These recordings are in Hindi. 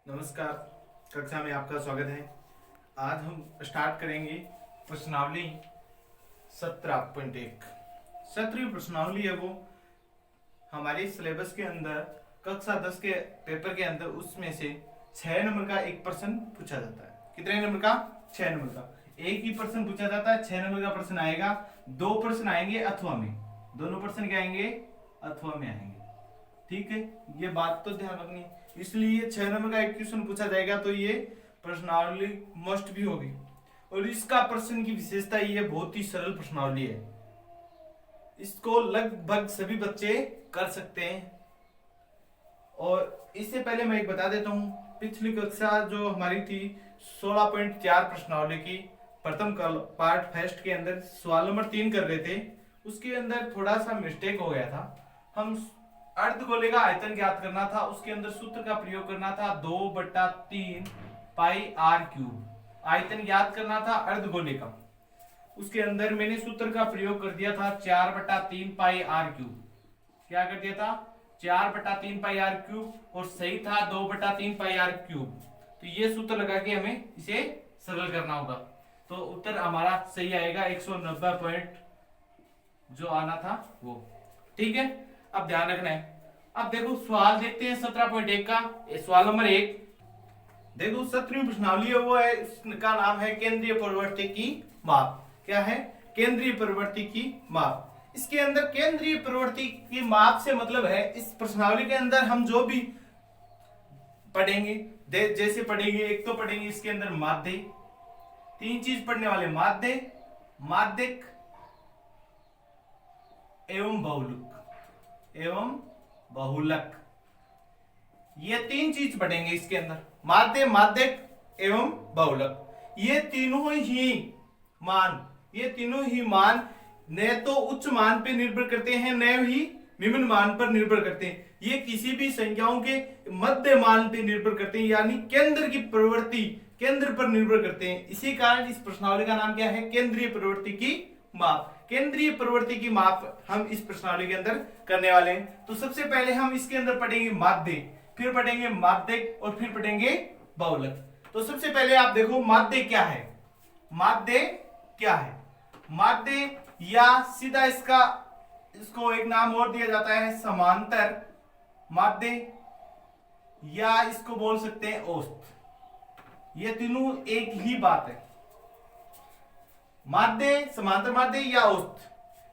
नमस्कार। कक्षा में आपका स्वागत है। आज हम स्टार्ट करेंगे प्रश्नावली 17.1। 17वीं प्रश्नावली है वो हमारे सिलेबस के अंदर कक्षा 10 के पेपर के अंदर उसमें से 6 नंबर का एक प्रश्न पूछा जाता है। कितने नंबर का? 6 नंबर का एक ही प्रश्न पूछा जाता है। 6 नंबर का प्रश्न आएगा। 2 प्रश्न आएंगे अथवा में, दोनों प्रश्न क्या आएंगे? अथवा में आएंगे। ठीक है, ये बात तो ध्यान रखनी है। इसलिए 6 नंबर का एक क्वेश्चन पूछा जाएगा तो ये प्रश्नावली मस्ट भी होगी। और इसका प्रश्न की विशेषता ये बहुत ही सरल प्रश्नावली है, इसको लगभग सभी बच्चे कर सकते हैं। और इससे पहले मैं एक बता देता हूं, पिछली कक्षा जो हमारी थी 16.4 प्रश्नावली की प्रथम पार्ट फर्स्ट के अंदर सवाल नंबर 3 कर रहे थे, उसके अंदर थोड़ा सा मिस्टेक हो गया था। हम अर्धगोले का आयतन ज्ञात करना था, उसके अंदर सूत्र का प्रयोग करना था 2/3 पाई आर क्यूब। आयतन ज्ञात करना था अर्धगोले का, उसके अंदर मैंने सूत्र का प्रयोग कर दिया था 4/3 पाई आर क्यूब। क्या कर दिया था? 4/3 पाई आर क्यूब, और सही था 2/3 पाई आर क्यूब। तो ये सूत्र लगा के हमें इसे सरल करना होगा, तो उत्तर हमारा सही आएगा 190 पॉइंट जो आना था वो। ठीक है, अब ध्यान रखना है। अब देखो सवाल देखते हैं 17.1 का। सवाल नंबर 1 देखो, 17वीं प्रश्नावली है वो है, इसका नाम है केंद्रीय प्रवृत्ति की माप। क्या है? केंद्रीय प्रवृत्ति की माप। इसके अंदर केंद्रीय प्रवृत्ति की माप से मतलब है, इस प्रश्नावली के अंदर हम जो भी पढ़ेंगे जैसे पढ़ेंगे, एक तो पढ़ेंगे इसके अंदर माध्य, 3 चीज पढ़ने वाले, माध्य, माध्यक एवं बहुलक, ये 3 चीज पढ़ेंगे इसके अंदर, माध्य, माध्यक एवं बहुलक। ये तीनों ही मान न तो उच्च मान पे निर्भर करते हैं, न ही निम्न मान पर निर्भर करते हैं। ये किसी भी संख्याओं के मध्य मान पे निर्भर करते हैं, यानी केंद्र की प्रवृत्ति केंद्र पर निर्भर करते हैं। इसी कारण इस प्रश्नावली का नाम क्या है? केंद्रीय प्रवृत्ति की माप। केंद्रीय प्रवृत्ति की माप हम इस प्रश्नावली के अंदर करने वाले हैं। तो सबसे पहले हम इसके अंदर पढ़ेंगे माध्य, फिर पढ़ेंगे माध्यक और फिर पढ़ेंगे बहुलक। तो सबसे पहले आप देखो माध्य क्या है। माध्य क्या है? माध्य या सीधा इसको एक नाम और दिया जाता है समांतर माध्य, या इसको बोल सकते हैं औसत। ये तीनों एक ही बात है, माध्य, समांतर माध्य या औसत।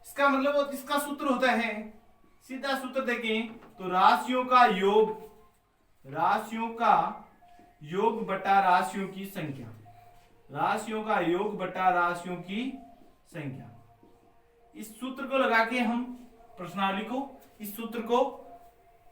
इसका मतलब इसका सूत्र होता है, सीधा सूत्र देखें तो राशियों का योग बटा राशियों की संख्या, राशियों का योग बटा राशियों की संख्या। इस सूत्र को लगा के हम प्रश्नावली को, इस सूत्र को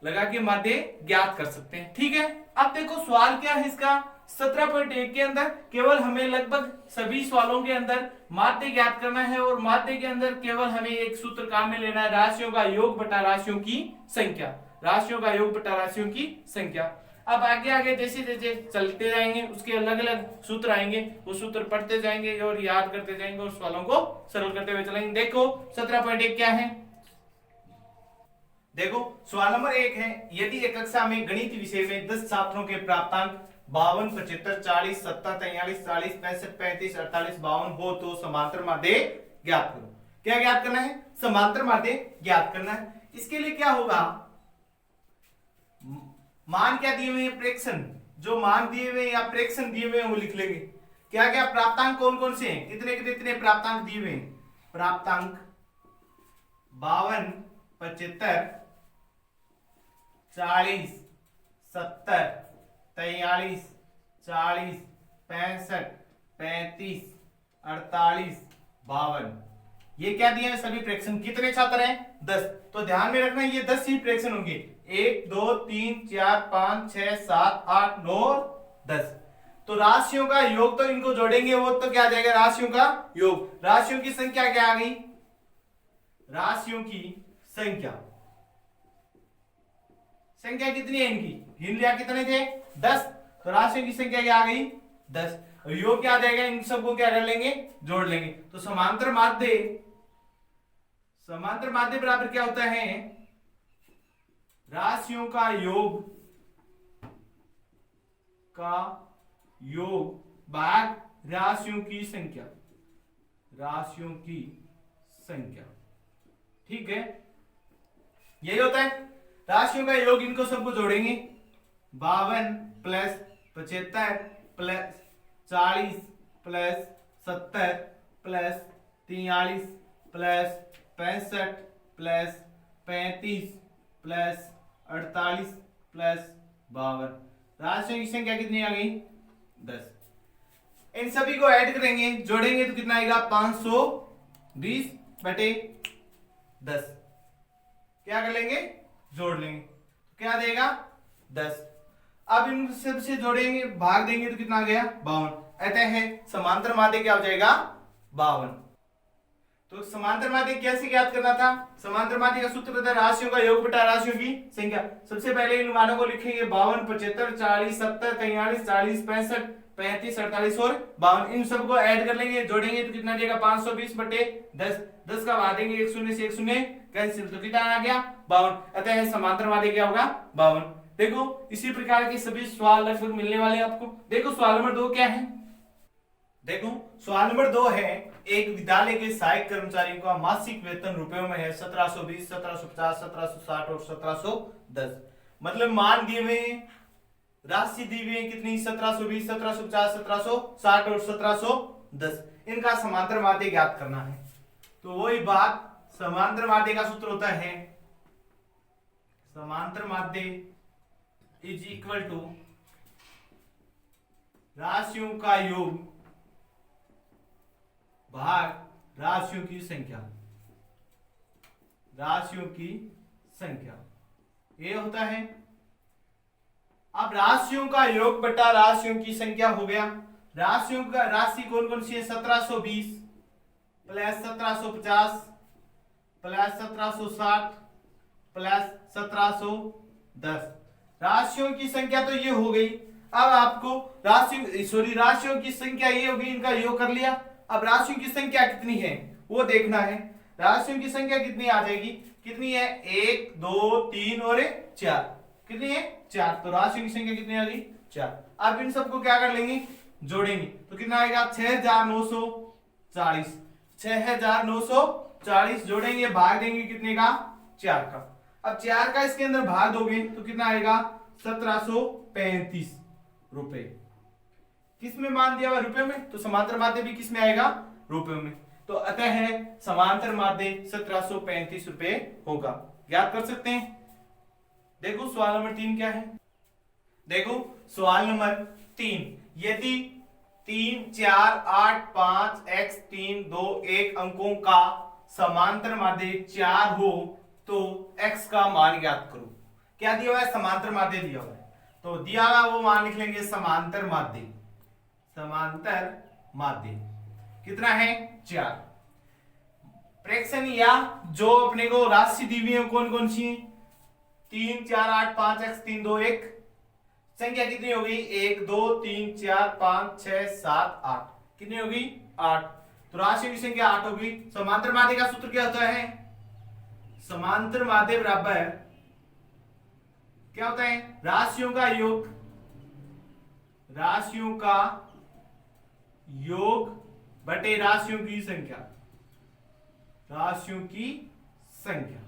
लगा के माध्य ज्ञात कर सकते हैं। ठीक है, अब देखो सवाल क्या है इसका। 17.1 के अंदर केवल हमें लगभग सभी सवालों के अंदर माध्य ज्ञात करना है, और माध्य के अंदर केवल हमें एक सूत्र काम में लेना है, राशियों का योग बटा राशियों की संख्या, राशियों का योग बटा राशियों की संख्या। अब आगे आगे जैसे जैसे चलते जाएंगे उसके अलग अलग सूत्र आएंगे, वो सूत्र पढ़ते जाएंगे और याद करते जाएंगे और सवालों को सरल करते हुए चलेंगे। देखो 17.1 क्या है। देखो सवाल नंबर 1 है, यदि एक कक्षा में गणित विषय में 10 छात्रों के प्राप्तांक 52, 75, 40, 70, 43, 40, 65, 35, 48, 52 हो तो समांतर माध्य ज्ञात करो। क्या ज्ञात करना है? समांतर माध्य ज्ञात करना है। इसके लिए क्या होगा? मान क्या दिए हुए हैं? प्रेक्षण, जो मान दिए हुए या प्रेक्षण दिए हुए हैं वो लिख लेंगे। क्या क्या प्राप्तांक कौन कौन से हैं, कितने कितने प्राप्तांक दिए हुए हैं? प्राप्तांक 52, 75, 40, 70, 43, 40, 65, 35, 48, 52। ये क्या दिए हैं? सभी प्रेक्षण। कितने छात्र हैं? 10। तो ध्यान में रखना ये 10 ही प्रेक्षण होंगे। 1 2 3 4 5 6 7 8 9 10। तो राशियों का योग तो इनको जोड़ेंगे, वो तो क्या आ जाएगा? राशियों का योग। राशियों की संख्या क्या आ गई? राशियों की संख्या कितनी है इनकी? हिंदिया कितने थे? 10। तो राशियों की संख्या क्या आ गई? 10। और योग क्या आ जाएगा? इन सबको क्या कर लेंगे? जोड़ लेंगे। तो समांतर माध्य बराबर क्या होता है? राशियों का योग का योग भाग राशियों की संख्या, राशियों की संख्या। ठीक है, यही होता है राशियों का योग। इनको सबको जोड़ेंगे 52 plus 75 plus 40 plus 70 plus 43 plus 65 plus 35 plus 48 plus 52। राशियों की संख्या कितनी आ गई? 10। इन सभी को ऐड करेंगे, जोड़ेंगे तो कितना आएगा? 520 बटे 10। क्या कर लेंगे? जोड़ लेंगे, क्या देगा? 10। अब इन सबसे जोड़ेंगे, भाग देंगे तो कितना आ गया? 52। अतः है समांतर माध्य क्या हो जाएगा? 52। तो समांतर माध्य कैसे ज्ञात करना था? समांतर माध्य का सूत्र था राशियों का योग बटा राशियों की संख्या। सबसे पहले इन मानों को लिखेंगे 52, 75, 40, 70, 43, 40, 65, 35, 48 और 52। इन सबको ऐड कर लेंगे, जोड़ेंगे तो कितना देगा? 520 बटे 10। 10 का भाग देंगे, एक शून्य से एक शून्य कैंसिल, तो कितना आ गया? 52। अतः समांतर माध्य क्या होगा? 52। देखो इसी प्रकार के सभी सवाल लगभग मिलने वाले हैं आपको। देखो सवाल नंबर 2 क्या है? देखो सवाल नंबर 2 है, एक विद्यालय के सहायक कर्मचारियों का मासिक वेतन रुपयों में है 1720, 1750, 1760 और 1710। मतलब मान दिए हुए राशि दी हुई है कितनी? 1720, 1750, 1760 और 1710। इनका समांतर माध्य ज्ञात करना है। तो वही बात, समांतर माध्य का सूत्र होता है समांतर माध्य इज इक्वल टू राशियों का योग भाग राशियों की संख्या, राशियों की संख्या ये होता है। अब राशियों का योग बटा राशियों की संख्या हो गया। राशियों का राशि कौन कौन सी है? 1720 प्लस 1750 प्लस 1760 प्लस 1710। राशियों की संख्या तो ये हो गई। अब आपको राशियों की संख्या ये होगी, इनका योग कर लिया। अब राशियों की संख्या कितनी है वो देखना है। राशियों की संख्या कितनी आ जाएगी? कितनी है? 1 2 3 और 4। कितनी है? 4। तो राशियों की संख्या कितनी आ गई? 4। अब इन सबको क्या कर लेंगे? जोड़ेंगे तो कितना आएगा? 6940। 6940 जोड़ेंगे, भाग देंगे कितने का? 4 का। अब 4 का इसके अंदर भाग दोगे तो कितना आएगा? 1735 रुपए। किस में मान दिया हुआ? रुपए में। तो समांतर माध्य भी किस में आएगा? रुपए में। तो अतः है समांतर माध्य 1735 रुपए होगा। ज्ञात कर सकते हैं। देखो सवाल नंबर 3 क्या है? देखो सवाल नंबर 3, यदि 3 4 8 5 x 3 2 1 अंकों का समांतर माध्य 4 हो तो x का मान ज्ञात करो। क्या दिया हुआ है? समांतर माध्य दिया हुआ है, तो दिया हुआ वो मान लिख लेंगे समांतर माध्य। समांतर माध्य कितना है? 4। प्रेक्षण या जो अपने को राशि दी हुई है कौन कौन सी है? 3 4 8 5 x 3 2 1। संख्या कितनी होगी? 1 2 3 4 5 6 7 8। कितनी होगी? 8। तो राशियों की संख्या 8 होगी। समांतर माध्य का सूत्र क्या होता है? समांतर माध्य बराबर क्या होता है? राशियों का योग, राशियों का योग बटे राशियों की संख्या, राशियों की संख्या।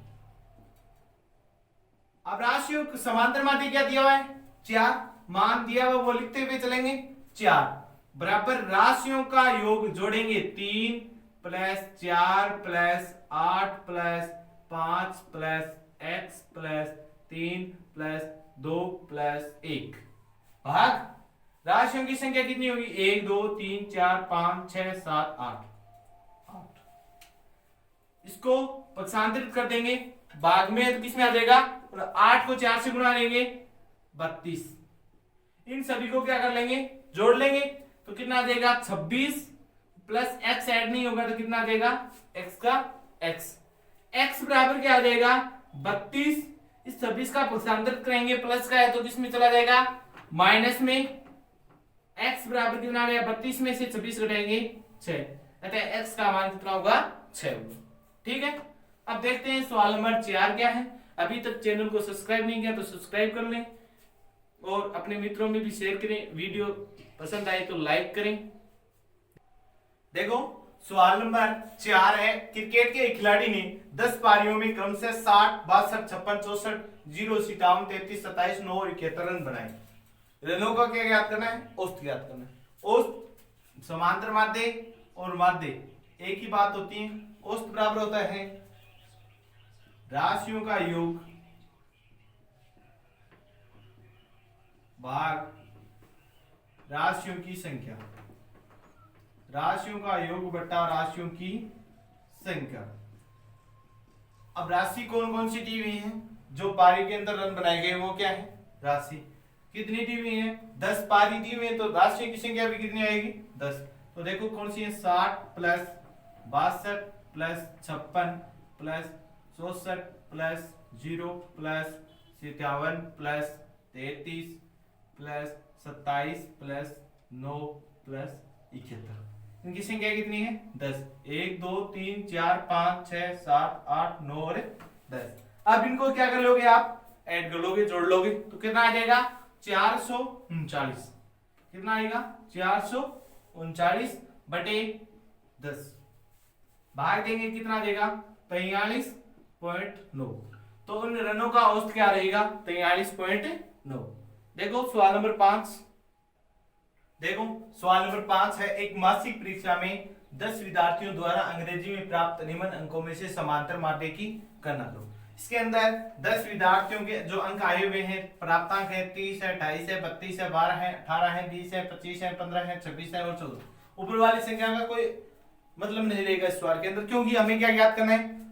अब राशियों समांतर माध्य क्या दिया हुआ है? 4। मान दिया हुआ वो लिखते हुए चलेंगे। 4 बराबर राशियों का योग जोड़ेंगे 3 plus 4 plus 8 plus 5 plus x plus 3 plus 2 plus 1 भाग राशियों की संख्या कितनी होगी? 1 2 3 4 5 6 7 8। इसको पक्षांतरित कर देंगे भाग में तो किसमें आ जाएगा? 8 को 4 से गुणा लेंगे 32। इन सभी को क्या कर लेंगे? जोड़ लेंगे तो कितना आ जाएगा? 26 प्लस x ऐड नहीं होगा तो कितना आ जाएगा? x का x बराबर क्या आ जाएगा? 32। इस 26 का पक्षांतरित करेंगे, प्लस का है तो किसमें चला जाएगा? माइनस में। x बराबर कितना आ गया? 32 में से 26 घटाएंगे 6, अतः x का मान कितना होगा? 6 होगा। ठीक है, अब देखते हैं सवाल नंबर 4 क्या है। अभी तक चैनल को सब्सक्राइब नहीं किया तो सब्सक्राइब कर लें और अपने मित्रों में भी शेयर करें। वीडियो पसंद आए तो लाइक करें। देखो सवाल नंबर 4 है, क्रिकेट के एक खिलाड़ी ने 10 पारियों में क्रमशः 60, 62, 56, 64, 0, 57, 33, 27, 9 और 71 रन बनाए। रनों का क्या ज्ञात करना है? औसत ज्ञात करना है। औसत समांतर माध्य और माध्य एक ही बात होती है। औसत बराबर होता है राशियों का योग भाग राशियों की संख्या। राशियों का योग बट्टा राशियों की संख्या। अब राशि कौन कौन सी दी हुई है? जो पारी के अंदर रन बनाए गए वो क्या है? राशि। कितनी दी हुई है? 10 पारी दी हुई है, तो राशियों की संख्या भी कितनी आएगी? 10। तो देखो कौन सी है? 60 plus 62 plus 56 plus 64 plus 0 plus 57 plus 33 plus 27 plus 9 plus 71। इनकी संख्या कितनी है? 10। 1 2 3 4 5 6 7 8 9 और 10। अब इनको क्या कर लोगे? आप ऐड कर लोगे, जोड़ लोगे, तो कितना आ जाएगा? 439। कितना आएगा? 439 बटे 10 भाग देंगे, कितना देगा? 43.9। तो उन रनों का औसत क्या रहेगा? 43.9। देखो सवाल नंबर 5। देखो सवाल नंबर 5 है, एक मासिक परीक्षा में 10 विद्यार्थियों द्वारा अंग्रेजी में प्राप्त निम्न अंकों में से समांतर माध्य की गणना करो। इसके अंदर 10 विद्यार्थियों के जो अंक आए हुए हैं, प्राप्तांक है 30 है, 28 है, 32 है, 12 है, 18 है, 20 है, 25 है, 15 है, 26 है और 14। ऊपर वाली संख्या का कोई मतलब नहीं रहेगा इस सवाल के अंदर, क्योंकि हमें क्या ज्ञात करना है?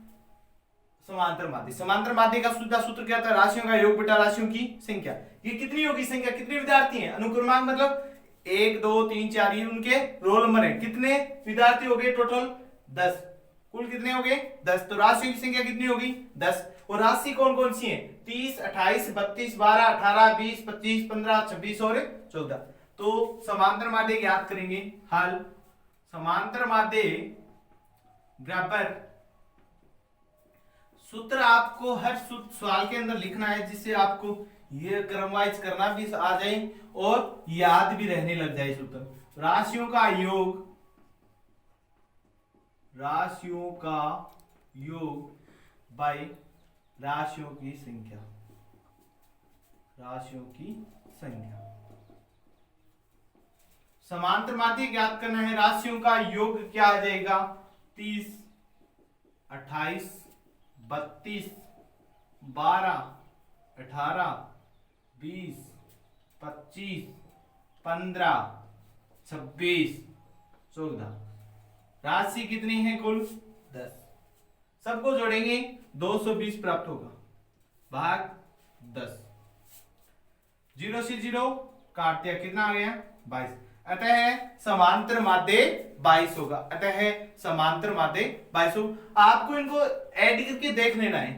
समांतर माध्य। समांतर माध्य का सूत्र क्या होता है? राशियों का योग बटा राशियों की संख्या। ये कितनी होगी संख्या? कितने विद्यार्थी हैं? अनुक्रमांक मतलब 1 2 3 4 ये उनके रोल नंबर है। कितने विद्यार्थी हो गए टोटल? 10। कुल कितने हो गए? 10। तो राशि की संख्या कितनी होगी? 10। और राशि कौन कौन सी है? 30, 28, 32, 12, 18, 20, 25, 15, 26 और 14। तो समांतर माध्य ज्ञात करेंगे। हल समांतर माध्य बराबर सूत्र आपको हर सवाल के अंदर लिखना है, जिससे आपको ये क्रमवाइज करना भी आ जाए और याद भी रहने लग जाए सूत्र। राशियों का योग, राशियों का योग बाई राशियों की संख्या। राशियों की संख्या। समांतर माध्य ज्ञात करना है। राशियों का योग क्या आ जाएगा? 30, 28, 32, 12, 18, 20, 25, 15, 26, 14। राशि कितनी है कुल? 10। सबको जोड़ेंगे 220 प्राप्त होगा भाग 10। 0 से 0 काट दिया, कितना आ गया? 22। अतः समांतर माध्य 22 होगा। अतः समांतर माध्य 22 होगा। आपको इनको ऐड करके देख लेना है,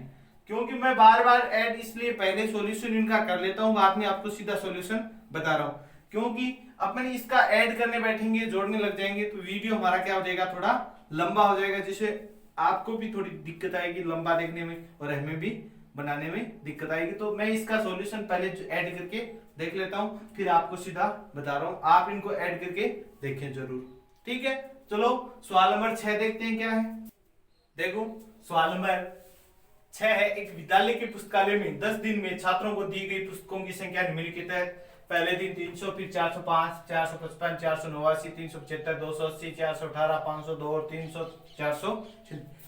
क्योंकि मैं बार बार ऐड इसलिए पहले सॉल्यूशन इनका कर लेता हूं, बाद में आपको सीधा सॉल्यूशन बता रहा हूं, क्योंकि अपन इसका ऐड करने बैठेंगे, जोड़ने लग जाएंगे तो वीडियो हमारा क्या हो जाएगा? थोड़ा लंबा हो जाएगा, जिससे आपको भी थोड़ी दिक्कत आएगी लंबा देखने में और हमें भी बनाने में दिक्कत आएगी। तो मैं इसका सॉल्यूशन पहले ऐड करके देख लेता हूं, फिर आपको सीधा बता रहा हूं। आप इनको ऐड करके देखें जरूर, ठीक है? चलो सवाल नंबर 6 देखते हैं क्या है। देखो सवाल नंबर 6 है, एक विद्यालय के पुस्तकालय में 10 दिन में छात्रों को दी गई पुस्तकों की संख्या निम्नलिखित है। पहले दिन 300, फिर 405, 455, 489, 375, 280, 418, 502 और 300, 400।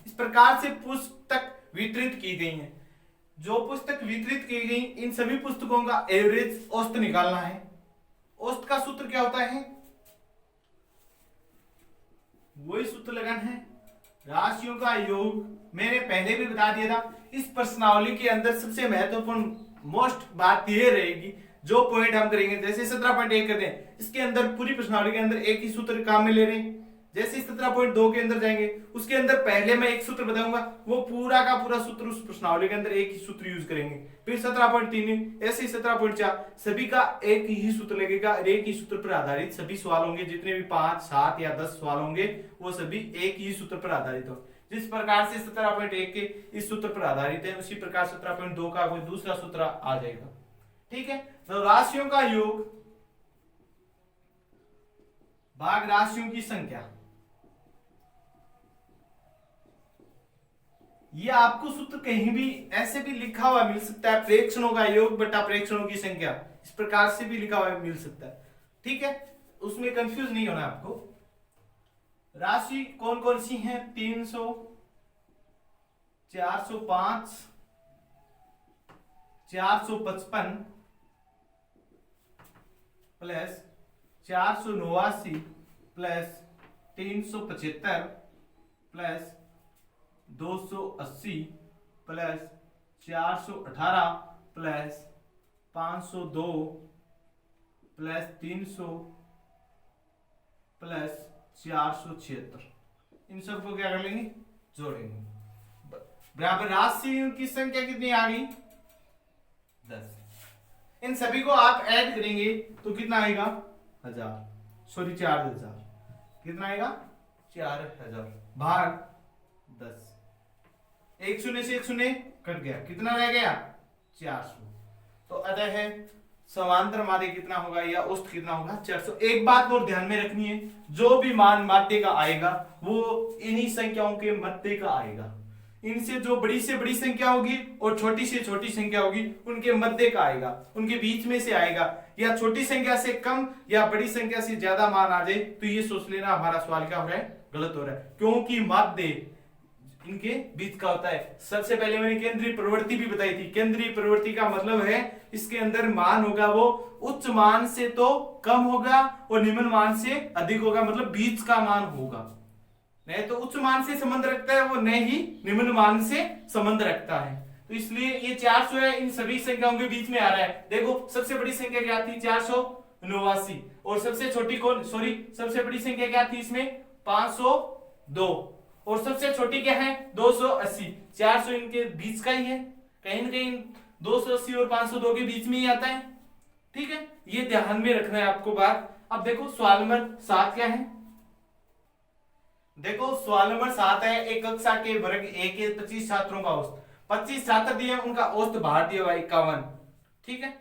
इस प्रकार से पुस्तक वितरित की गई हैं। जो पुस्तक वितरित की गई, इन सभी पुस्तकों का एवरेज औसत निकालना है। औसत का सूत्र क्या होता है? वही सूत्र लगाना है, राशियों का योग। मैंने पहले भी बता दिया था। इस प्रश्नावली के अंदर सबसे महत्वपूर्ण मोस्ट बात यह रहेगी, जो पॉइंट हम करेंगे, जैसे 17.1 करते हैं, इसके अंदर पूरी प्रश्नावली के अंदर एक ही सूत्र काम में ले रहे हैं। जैसे 17.2 के अंदर जाएंगे, उसके अंदर पहले मैं एक सूत्र बताऊंगा, वो पूरा का पूरा सूत्र उस प्रश्नावली के अंदर एक ही सूत्र यूज करेंगे। फिर 17.3 ऐसे 17.4 सभी का एक ही सूत्र लगेगा, एक ही सूत्र पर आधारित सभी सवाल होंगे। जितने भी 5, 7 या 10 सवाल होंगे वो सभी एक ही सूत्र पर आधारित होंगे। जिस प्रकार से 17.1 के इस सूत्र पर आधारित है, उसी प्रकार 17.2 का कोई दूसरा सूत्र आ जाएगा। ठीक है, तो राशियों का योग भाग राशियों की संख्या, ये आपको सूत्र कहीं भी ऐसे भी लिखा हुआ मिल सकता है, प्रेक्षणों का योग बटा प्रेक्षणों की संख्या, इस प्रकार से भी लिखा हुआ मिल सकता है। ठीक है, उसमें कंफ्यूज नहीं होना आपको। राशि कौन कौन सी हैं? 300, 405, 455 plus 489 plus 375 plus 280 plus 418 plus 502 plus 300 plus 476। इन सबको क्या कर लेंगे? जोड़ेंगे। बराबर राशियों की संख्या कितनी आ गई? 10। इन सभी को आप ऐड करेंगे तो कितना आएगा? 4000। कितना आएगा? 4000 भाग 10। एक शून्य से एक शून्य कट गया, कितना रह गया? 400। तो अतः है समांतर माध्य कितना होगा या औसत कितना होगा? 400। एक बात और ध्यान में रखनी है, जो भी मान माध्य का आएगा वो इन्हीं संख्याओं के मध्य का आएगा। इनसे जो बड़ी से बड़ी संख्या होगी और छोटी से छोटी संख्या होगी उनके मध्य का आएगा, उनके बीच में से आएगा। या छोटी संख्या से कम या बड़ी संख्या से ज्यादा मान आ जाए तो ये सोच लेना हमारा सवाल क्या हो रहा है? गलत हो रहा है, क्योंकि माध्य इनके बीच का होता है। सबसे पहले मैंने केंद्रीय प्रवृत्ति भी बताई थी। केंद्रीय प्रवृत्ति का मतलब है इसके अंदर मान होगा वो उच्च मान से तो कम होगा और निम्न मान से अधिक होगा, मतलब बीच का मान होगा। नहीं तो उच्च मान से संबंध रखता है वो, नहीं ही निम्न मान से संबंध रखता है। तो इसलिए ये 400 है, इन सभी संख्याओं के बीच में आ रहा है। देखो सबसे बड़ी संख्या क्या थी? 489। और सबसे छोटी कौन, सॉरी सबसे बड़ी संख्या क्या थी इसमें? 502। और सबसे छोटी क्या है? 280। 400 इनके बीच का ही है, कहीं ना कहीं 280 और 502 के बीच में ही आता है। ठीक है, ये ध्यान में रखना है आपको बात। अब देखो सवाल नंबर 7 क्या है? देखो सवाल नंबर 7 है, एक कक्षा के वर्ग ए के 25 छात्रों का औसत। 25 छात्र दिए, उनका औसत भार दिया हुआ 51। ठीक है,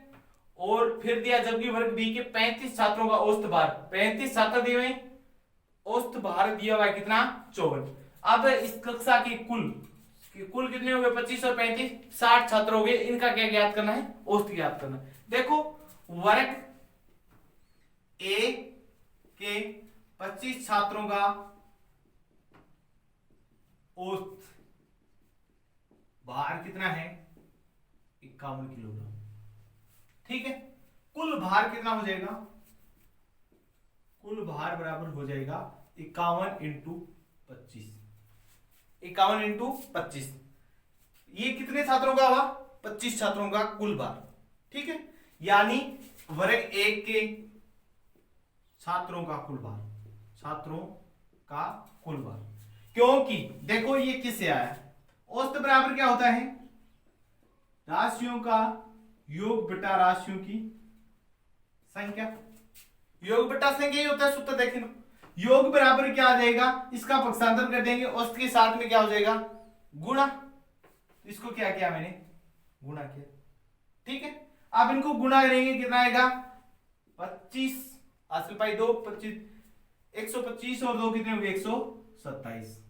और फिर दिया जबकि वर्ग बी के 35 छात्रों का औसत भार, 35 छात्र दिए हुए, औसत भार दिया हुआ है कितना? 54। अब इस कक्षा की कुल कितने हो गए? 25 और 35, 60 छात्र हो गए। इनका क्या ज्ञात करना है? औसत ज्ञात करना है। देखो वर्ग ए के 25 छात्रों का औसत भार कितना है? 51 किलोग्राम। ठीक है, कुल भार कितना हो जाएगा? कुल भार बराबर हो जाएगा 51 इंटू 25। 51 इंटू 25, ये कितने छात्रों का हुआ? 25 छात्रों का कुल भार। ठीक है, यानी वर्ग एक के छात्रों का कुल भार, छात्रों का कुल भार। क्योंकि देखो ये किससे आया? औसत बराबर क्या होता है? राशियों का योग बटा राशियों की संख्या। योग बटा संख्या ही होता है सूत्र। देखें योग बराबर क्या आ जाएगा? इसका पक्षांतर कर देंगे, औसत के साथ में क्या हो जाएगा? गुणा। इसको क्या किया मैंने? गुणा किया। ठीक है, अब इनको गुणा करेंगे, कितना आएगा? 25 असल पाई 2 25, 125 और 2 कितने हो गए? 127।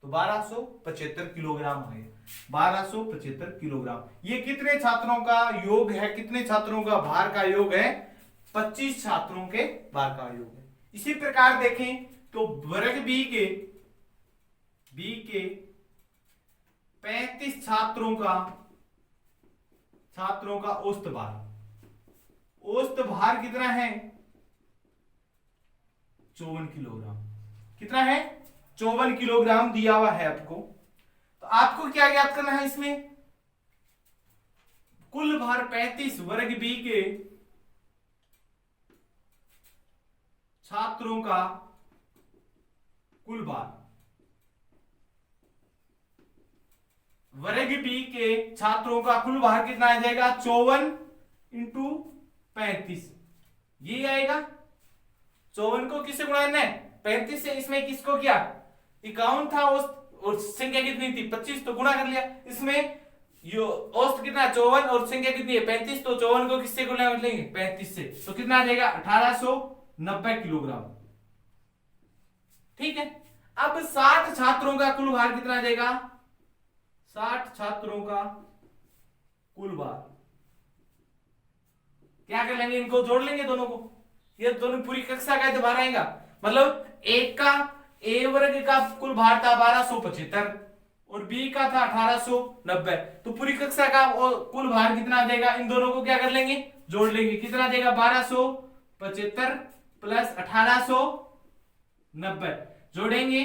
तो 1275 किलोग्राम है। 1275 किलोग्राम। ये कितने छात्रों का योग है? कितने छात्रों का भार का योग है? 25 छात्रों के भार का योग है। इसी प्रकार देखें तो वर्ग बी के 35 छात्रों का औसत भार, औसत भार कितना है? 54 किलोग्राम। कितना है? 54 किलोग्राम दिया हुआ है आपको। तो आपको क्या ज्ञात करना है इसमें? कुल भार 35 वर्ग बी के छात्रों का कुल भार, वर्ग बी के छात्रों का कुल भार कितना आ जाएगा? 54 इंटू 35, ये आएगा। 54 को किससे गुणा करना है? 35 से। इसमें किसको किया? 51 था और संख्या कितनी थी? 25, तो गुणा कर लिया। इसमें यो औसत कितना 54 और संख्या कितनी है 35, तो 54 को किससे गुणा कर लेंगे 35 से, तो कितना आ जाएगा 1890 किलोग्राम। ठीक है। अब 60 छात्रों का कुल भार कितना आ जाएगा, 60 छात्रों का कुल भार, क्या कर लेंगे, इनको जोड़ लेंगे दोनों को, ये दोनों पूरी कक्षा का तो भार आएगा, मतलब एक का ए वर्ग का कुल भार था 1275 और बी का था 1890, तो पूरी कक्षा का कुल भार कितना आ जाएगा, इन दोनों को क्या कर लेंगे, जोड़ लेंगे, कितना आ जाएगा 1275 प्लस 1890, जोड़ेंगे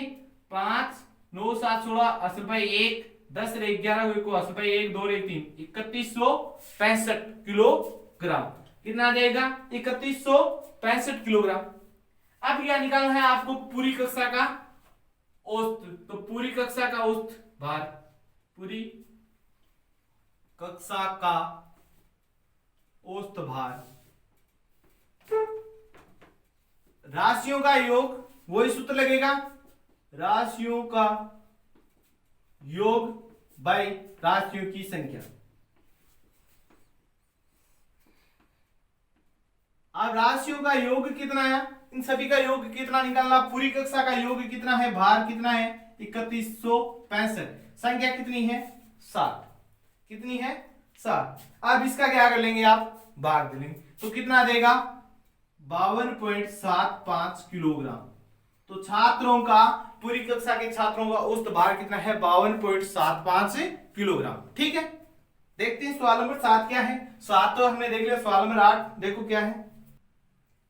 5 9 7 16 80 रुपए 1 10 रे 11 को 80 रुपए 1 2 रे 3 3165 किलोग्राम, कितना आ जाएगा 3165 किलोग्राम। अब क्या निकालना है आपको, पूरी कक्षा का औसत, तो पूरी कक्षा का औसत भार, पूरी कक्षा का औसत भार, राशियों का योग, वही सूत्र लगेगा, राशियों का योग बाई राशियों की संख्या। अब राशियों का योग कितना है, इन सभी का योग कितना निकालना, पूरी कक्षा का योग कितना है, भार कितना है 3165, संख्या कितनी है 60, कितनी है 60। अब इसका क्या कर लेंगे आप, भाग दे लेंगे, तो कितना देगा 52.75 किलोग्राम। तो छात्रों का, पूरी कक्षा के छात्रों का औसत भार कितना है 52.75 किलोग्राम। ठीक है, देखते हैं सवाल नंबर 7 क्या है। 7 तो हमने देख लिया, सवाल नंबर 8 देखो क्या है।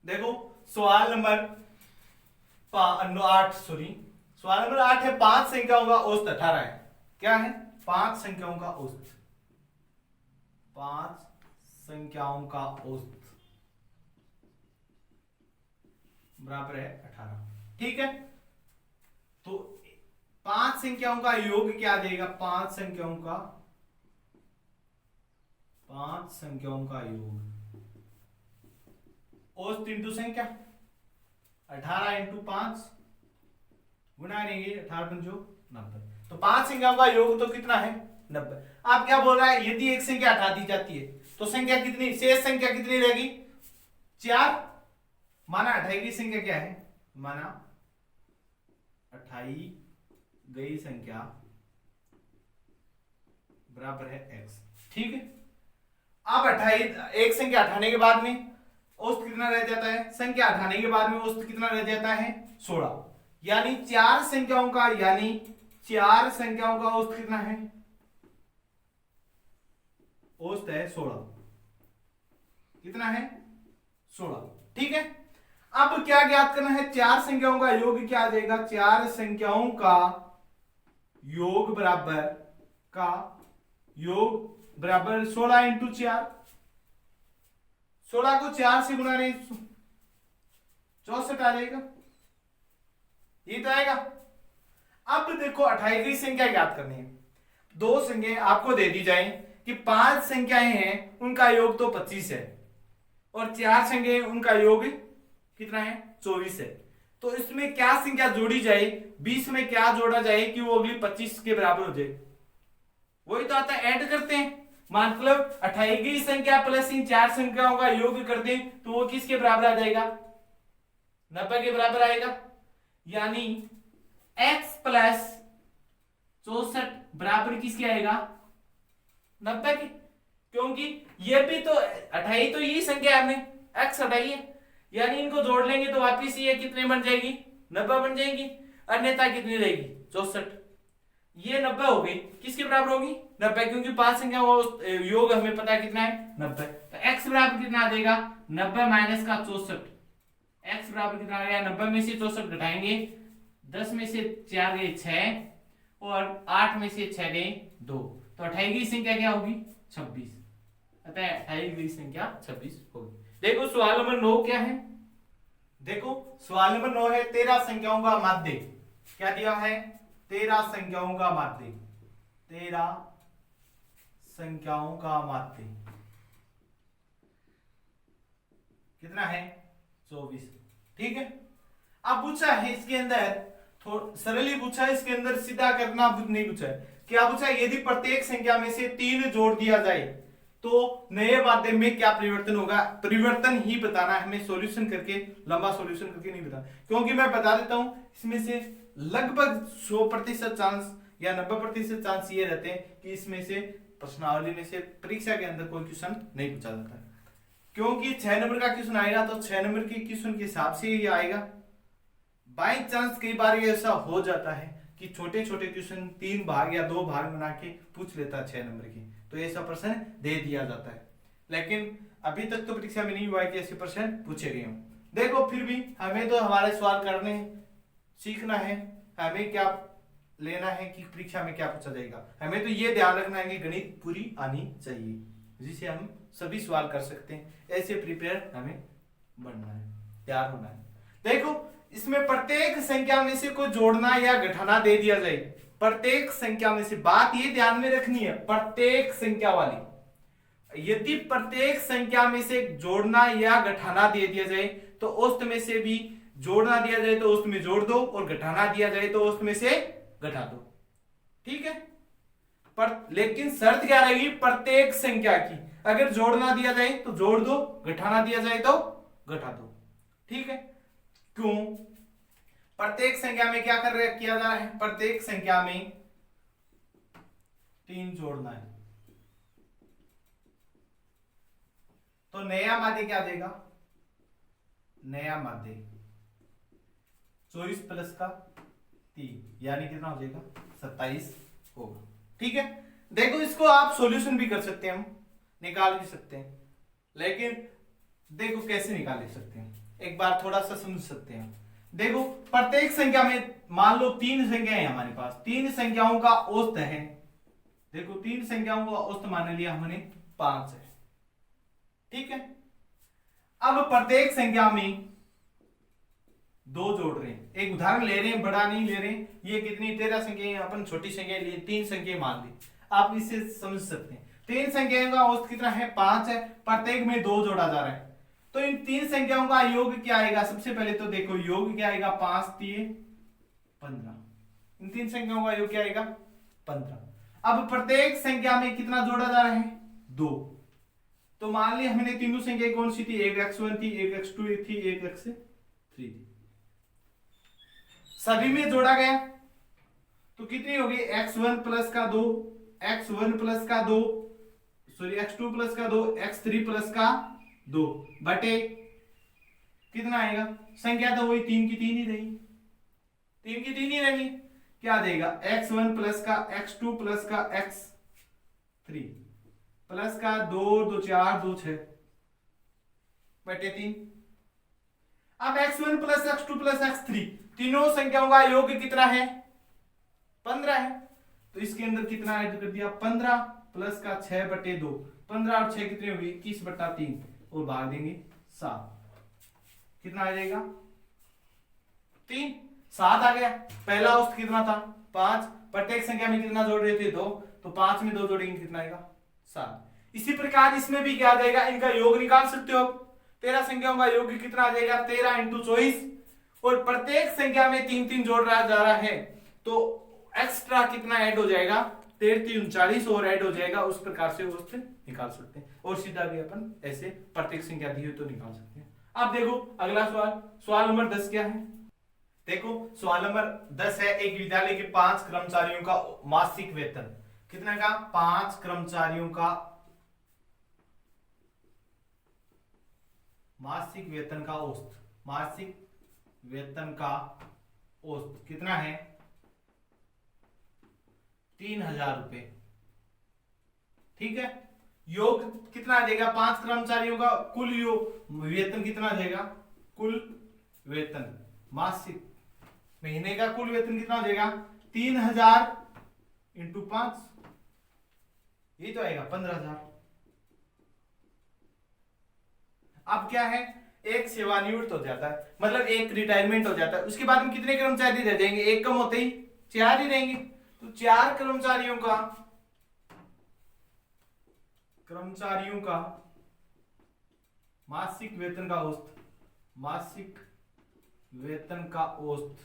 देखो सवाल नंबर 8 सवाल नंबर 8 है 5 संख्याओं का औसत 18 है। क्या है, 5 संख्याओं का औसत, 5 संख्याओं का औसत बराबर है 18। ठीक है, तो 5 संख्याओं का योग क्या देगा, 5 संख्याओं का योग, औसत इंटू संख्या, 18 इंटू 5 गुना करेंगे 18 पंचो 90, तो 5 संख्याओं का योग तो कितना है 90। आप क्या बोल रहा है, यदि एक संख्या हटा दी जाती है तो संख्या कितनी, शेष संख्या कितनी रहेगी 4, माना हटाई गई संख्या क्या है, माना हटाई गई संख्या बराबर है x। ठीक है, अब एक संख्या हटाने के बाद में औसत कितना रह जाता है, संख्या हटाने के बाद में औसत कितना रह जाता है 16, यानी 4 संख्याओं का औसत कितना है, औसत है 16, कितना है 16। ठीक है, अब क्या ज्ञात करना है, 4 संख्याओं का योग क्या आ जाएगा, 4 संख्याओं का योग बराबर 16 इंटू 4, 16 को 4 से गुना नहीं 64 आ जाएगा, ये तो आएगा। अब देखो हटाई गई संख्या ज्ञात करनी है, 2 संख्याएं आपको दे दी जाए कि 5 संख्याएं हैं उनका योग तो 25 है और 4 संख्याएं उनका योग कितना है 24 है, तो इसमें क्या संख्या जोड़ी जाए, 20 में क्या जोड़ा जाए कि वो अगली 25 के बराबर हो जाए, वही तो आता है, ऐड करते हैं, मतलब हटाई गई संख्या प्लस इन 4 संख्याओं का योग कर दें तो वो किसके बराबर आ जाएगा 90 के बराबर आएगा, यानी x प्लस 64 बराबर किसके आएगा 90 के, क्योंकि ये भी तो हटाई, तो यही संख्या हमने x हटाई है, यानी इनको जोड़ लेंगे तो वापिस ये कितने बन जाएगी 90 बन जाएगी, अन्यथा कितनी रहेगी 64, ये 90 हो गई, किसके बराबर होगी 90, क्योंकि 5 संख्या वो योग हमें पता है कितना है 90, तो x बराबर कितना आ जाएगा 90 माइनस का 64, x बराबर कितना आ गया 90 में से 64 घटाएंगे, 10 में से 4 गए 6 और 8 में से 6 गए 2, तो हटाई गई संख्या क्या होगी 26, अतः हटाई गई संख्या 26 होगी। देखो सवाल नंबर 9 क्या है, देखो सवाल नंबर 9 है 13 संख्याओं का माध्य, क्या दिया है 13 संख्याओं का माध्य, 13 संख्याओं का माध्य कितना है 24। ठीक है, अब पूछा है इसके अंदर थोड़ा सरल ही पूछा है, इसके अंदर सीधा करना नहीं पूछा है, क्या पूछा, यदि प्रत्येक संख्या में से 3 जोड़ दिया जाए तो नए माध्यम में क्या परिवर्तन होगा, परिवर्तन ही बताना है हमें, सॉल्यूशन करके, लंबा सॉल्यूशन करके नहीं बताना, क्योंकि मैं बता देता हूं इसमें से लगभग 100% चांस या 90% चांस ये रहते हैं कि इसमें से प्रश्नावली में से परीक्षा के अंदर कोई क्वेश्चन नहीं पूछा जाता है, क्योंकि 6 नंबर का क्वेश्चन आएगा तो 6 नंबर के क्वेश्चन के हिसाब से ही आएगा। बाई चांस कई बार ये ऐसा हो जाता है कि छोटे छोटे क्वेश्चन 3 भाग या 2 भाग बना के पूछ लेता है 6 नंबर की, तो ऐसा प्रश्न दे दिया जाता है, लेकिन अभी तक तो परीक्षा में नहीं हुआ है कि ऐसे प्रश्न पूछे गए हों। देखो फिर भी हमें तो हमारे सवाल करने सीखना है, हमें क्या लेना है कि परीक्षा में क्या पूछा जाएगा, हमें तो ये ध्यान रखना है कि गणित पूरी आनी चाहिए जिसे हम सभी सवाल कर सकते हैं, ऐसे प्रिपेयर हमें बनना है, तैयार होना है। देखो इसमें प्रत्येक संख्या में से कोई जोड़ना या घटाना दे दिया जाए, प्रत्येक संख्या में से, बात ये ध्यान में रखनी है प्रत्येक संख्या वाली, यदि प्रत्येक संख्या में से जोड़ना या घटाना दे दिया जाए तो औसत में से भी जोड़ना दिया जाए तो औसत में जोड़ दो और घटाना दिया जाए तो औसत में से घटा दो, ठीक है। पर लेकिन शर्त क्या रहेगी, प्रत्येक संख्या की, अगर जोड़ना दिया जाए तो जोड़ दो, घटाना दिया जाए तो घटा दो, ठीक है। क्यों, प्रत्येक संख्या में क्या किया जा रहा है, प्रत्येक संख्या में 3 जोड़ना है, तो नया माध्य क्या देगा, नया माध्य 24 प्लस का 3 यानी कितना हो जाएगा 27 होगा, ठीक है। देखो इसको आप सॉल्यूशन भी कर सकते हैं, हम निकाल भी सकते हैं, लेकिन देखो कैसे निकाल सकते हैं, एक बार थोड़ा सा समझ सकते हैं। देखो प्रत्येक संख्या में मान लो 3 संख्याएं हैं हमारे पास, 3 संख्याओं का औसत है, देखो 3 संख्याओं का औसत मान लिया हमने 5 है, ठीक है। अब प्रत्येक संख्या में 2 जोड़ रहे हैं, एक उदाहरण ले रहे हैं, बड़ा नहीं ले रहे हैं, ये कितनी 13 संख्याएं, अपन छोटी संख्या लिए 3 संख्या मान ली, आप इससे समझ सकते हैं 3 संख्याओं का औसत कितना है 5 है, प्रत्येक में 2 जोड़ा जा रहा है, तो इन 3 संख्याओं का योग क्या आएगा, सबसे पहले तो देखो योग क्या आएगा, 5 3 15, इन 3 संख्याओं का योग क्या आएगा 15। अब प्रत्येक संख्या में कितना जोड़ा जा रहा है 2, तो मान ली हमने तीनों संख्या कौन सी थी, एक x1 थी, एक x2 थी, एक x3 थी, सभी में जोड़ा गया तो कितनी होगी x1 प्लस का 2, x1 प्लस का 2, सॉरी x2 प्लस का 2, x3 प्लस का 2 बटे कितना आएगा, संख्या तो वही 3 की 3 ही रही, 3 की 3 ही रही, क्या देगा x1 प्लस का x2 प्लस का x3 प्लस का 2 2 4 2 6 बटे 3। अब x1 plus x2 plus x3 तीनों संख्याओं का योग कितना है 15 है, तो इसके अंदर कितना ऐड कर दिया 15 प्लस का 6 बटे 2, 15 और 6 कितने होगी 21 बटा 3 और भाग देंगे 7, कितना आ जाएगा 3, 7 आ गया। पहला औसत कितना था 5, प्रत्येक संख्या में कितना जोड़ रहे थे 2, तो 5 में 2 जोड़ेंगे कितना आएगा 7। इसी प्रकार इसमें भी क्या आ जाएगा, इनका योग निकाल सकते हो, 13 संख्याओं का योग कितना आ जाएगा 13 × 24, और प्रत्येक संख्या में 3 3 जोड़ रहा जा रहा है तो एक्स्ट्रा कितना ऐड हो जाएगा 13 39 और ऐड हो जाएगा, उस प्रकार से औसत निकाल सकते हैं, और सीधा भी अपन ऐसे प्रत्येक संख्या दी हुई तो निकाल सकते हैं। अब देखो अगला सवाल, सवाल नंबर 10 क्या है, देखो सवाल नंबर 10 है, एक विद्यालय के 5 कर्मचारियों का मासिक वेतन कितना का, 5 कर्मचारियों का मासिक वेतन का औसत, मासिक वेतन का औसत कितना है 3000 रुपए, ठीक है। योग कितना आ जाएगा, 5 कर्मचारियों का कुल योग वेतन कितना आ जाएगा, कुल वेतन मासिक महीने का कुल वेतन कितना हो जाएगा 3000 × 5, ये तो आएगा 15000। अब क्या है, एक सेवानिवृत्त हो जाता है, मतलब एक रिटायरमेंट हो जाता है, उसके बाद में कितने कर्मचारी रह जाएंगे, एक कम होते ही 4 ही रहेंगे, तो 4 कर्मचारियों का मासिक वेतन का औसत, मासिक वेतन का औसत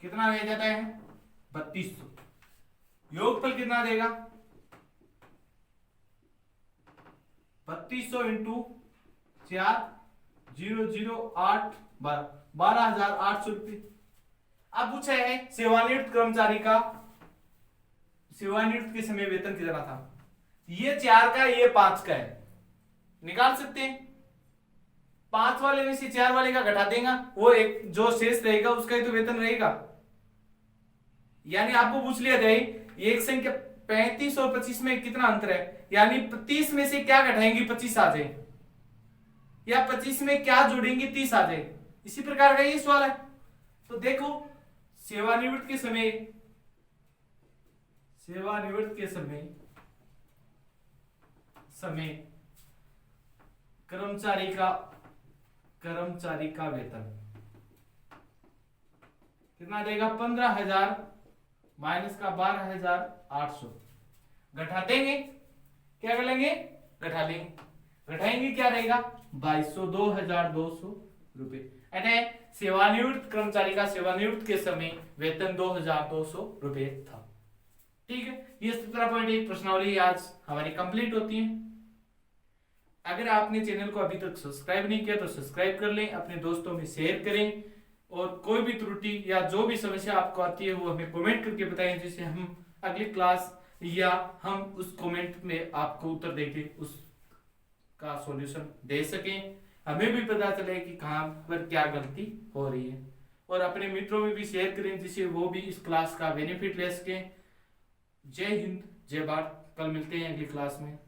कितना रह जाता है 3200। योगफल कितना देगा 3200 इंटू 4 008 12,800 रुपये। अब पूछा है सेवानिवृत्त कर्मचारी का सेवानिवृत्त के समय वेतन कितना था। ये 4 का ये 5 का है, निकाल सकते हैं। 5 वाले में से 4 वाले का घटा देगा, वो एक जो शेष रहेगा उसका ही तो वेतन रहेगा। यानी आपको पूछ लिया जाए एक संख्या 35 और 25 में कितना अंतर है, यानी 30 में से क्या घटाएंगे 25 आ जाए, या 25 में क्या जोड़ेंगे 30 आ जाए। इसी प्रकार का ये सवाल है। तो देखो सेवानिवृत्त के समय कर्मचारी का वेतन कितना देगा 15,000 माइनस का 12,800 घटा देंगे, क्या कर लेंगे घटा लेंगे, घटाएंगे क्या रहेगा 2200 2,200 रुपए। अतः सेवानिवृत्त कर्मचारी का सेवानिवृत्त के समय वेतन 2,200 रुपए था। ठीक है, ये 17.1 प्रश्नावली आज हमारी कंप्लीट होती है। अगर आपने चैनल को अभी तक सब्सक्राइब नहीं किया तो सब्सक्राइब कर लें, अपने दोस्तों में शेयर करें, और कोई भी त्रुटि या जो भी समस्या आपको आती है वो हमें कमेंट करके बताएं, जिससे हम अगली क्लास या हम उस कमेंट में आपको उत्तर देके उसका सॉल्यूशन दे सकें, हमें भी पता चले कि कहाँ पर क्या गलती हो रही है, और अपने मित्रों में भी शेयर करें जिससे वो भी इस क्लास का बेनिफिट ले सकें। जय हिंद, जय भारत। कल मिलते हैं अगली क्लास में।